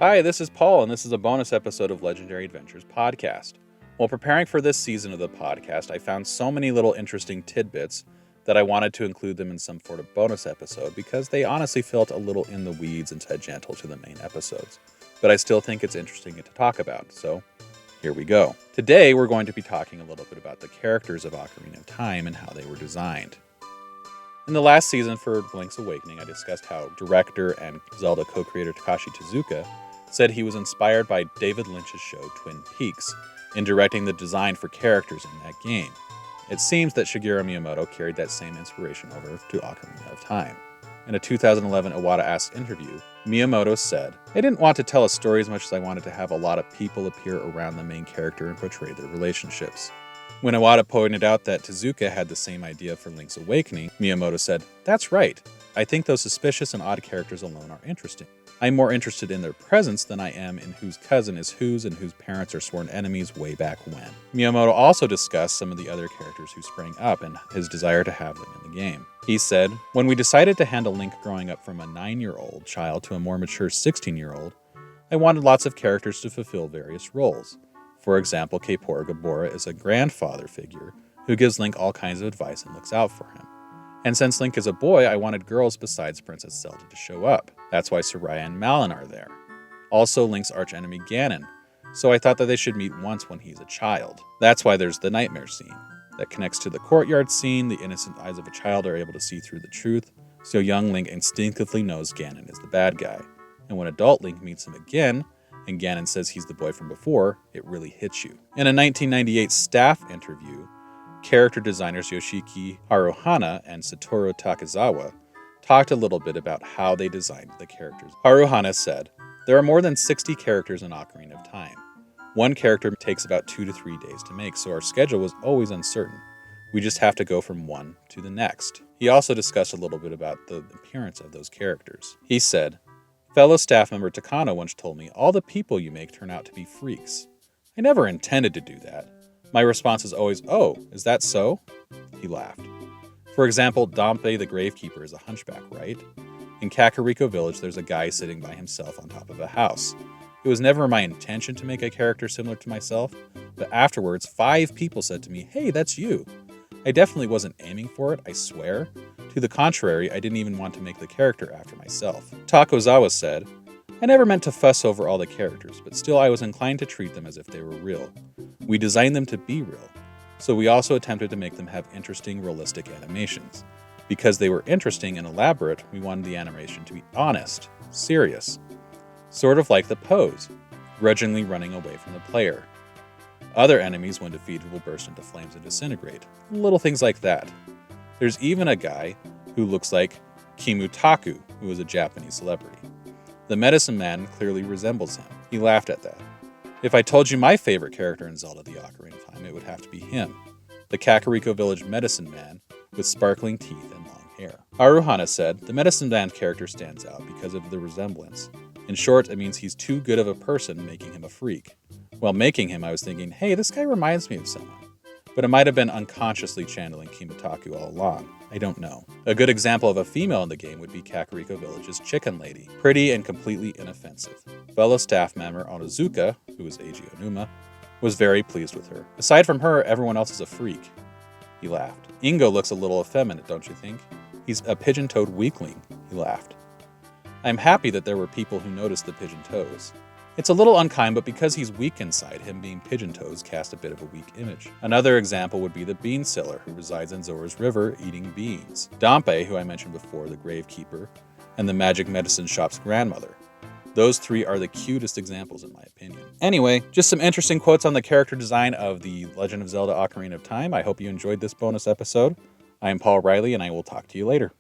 Hi, this is Paul, and this is a bonus episode of Legendary Adventures podcast. While preparing for this season of the podcast, I found so many little interesting tidbits that I wanted to include them in some sort of bonus episode because they honestly felt a little in the weeds and tangential to the main episodes. But I still think it's interesting to talk about, so here we go. Today, we're going to be talking a little bit about the characters of Ocarina of Time and how they were designed. In the last season for Link's Awakening, I discussed how director and Zelda co-creator Takashi Tezuka said he was inspired by David Lynch's show Twin Peaks in directing the design for characters in that game. It seems that Shigeru Miyamoto carried that same inspiration over to Ocarina of Time. In a 2011 Iwata Asks interview, Miyamoto said, "I didn't want to tell a story as much as I wanted to have a lot of people appear around the main character and portray their relationships." When Iwata pointed out that Tezuka had the same idea for Link's Awakening, Miyamoto said, "That's right. I think those suspicious and odd characters alone are interesting. I'm more interested in their presence than I am in whose cousin is whose and whose parents are sworn enemies way back when." Miyamoto also discussed some of the other characters who sprang up and his desire to have them in the game. He said, "When we decided to handle Link growing up from a 9-year-old child to a more mature 16-year-old, I wanted lots of characters to fulfill various roles. For example, Kaepora Gaebora is a grandfather figure who gives Link all kinds of advice and looks out for him. And since Link is a boy, I wanted girls besides Princess Zelda to show up. That's why Soraya and Malon are there. Also Link's archenemy Ganon, so I thought that they should meet once when he's a child. That's why there's the nightmare scene. That connects to the courtyard scene. The innocent eyes of a child are able to see through the truth, so young Link instinctively knows Ganon is the bad guy. And when adult Link meets him again, and Ganon says he's the boy from before, it really hits you." In a 1998 staff interview, character designers Yoshiki Haruhana and Satoru Takizawa talked a little bit about how they designed the characters. Haruhana said, "There are more than 60 characters in Ocarina of Time. One character takes about 2 to 3 days to make, so our schedule was always uncertain. We just have to go from one to the next." He also discussed a little bit about the appearance of those characters. He said, "Fellow staff member Takano once told me, 'All the people you make turn out to be freaks.' I never intended to do that. My response is always, 'Oh, is that so?'" He laughed. For example, Dampé the Gravekeeper is a hunchback, right? In Kakariko Village, there's a guy sitting by himself on top of a house. It was never my intention to make a character similar to myself, but afterwards, 5 people said to me, 'Hey, that's you.' I definitely wasn't aiming for it, I swear. To the contrary, I didn't even want to make the character after myself." Takozawa said, "I never meant to fuss over all the characters, but still I was inclined to treat them as if they were real. We designed them to be real, so we also attempted to make them have interesting, realistic animations. Because they were interesting and elaborate, we wanted the animation to be honest, serious. Sort of like the pose, grudgingly running away from the player. Other enemies, when defeated, will burst into flames and disintegrate. Little things like that. There's even a guy who looks like Kimutaku, who is a Japanese celebrity. The medicine man clearly resembles him. He laughed at that. If I told you my favorite character in Zelda the Ocarina of Time, it would have to be him. The Kakariko Village medicine man with sparkling teeth and long hair." Haruhana said, "The medicine man character stands out because of the resemblance. In short, it means he's too good of a person, making him a freak. While making him, I was thinking, hey, this guy reminds me of someone. But it might have been unconsciously channeling Kimutaku all along. I don't know." A good example of a female in the game would be Kakariko Village's Chicken Lady, pretty and completely inoffensive. Fellow staff member Onizuka, who is Eiji Onuma, was very pleased with her. "Aside from her, everyone else is a freak." He laughed. "Ingo looks a little effeminate, don't you think? He's a pigeon-toed weakling." He laughed. "I'm happy that there were people who noticed the pigeon toes. It's a little unkind, but because he's weak inside, him being pigeon toes cast a bit of a weak image." Another example would be the bean seller who resides in Zora's River eating beans. Dampé, who I mentioned before, the Gravekeeper, and the Magic Medicine Shop's grandmother. Those 3 are the cutest examples in my opinion. Anyway, just some interesting quotes on the character design of the Legend of Zelda Ocarina of Time. I hope you enjoyed this bonus episode. I am Paul Riley, and I will talk to you later.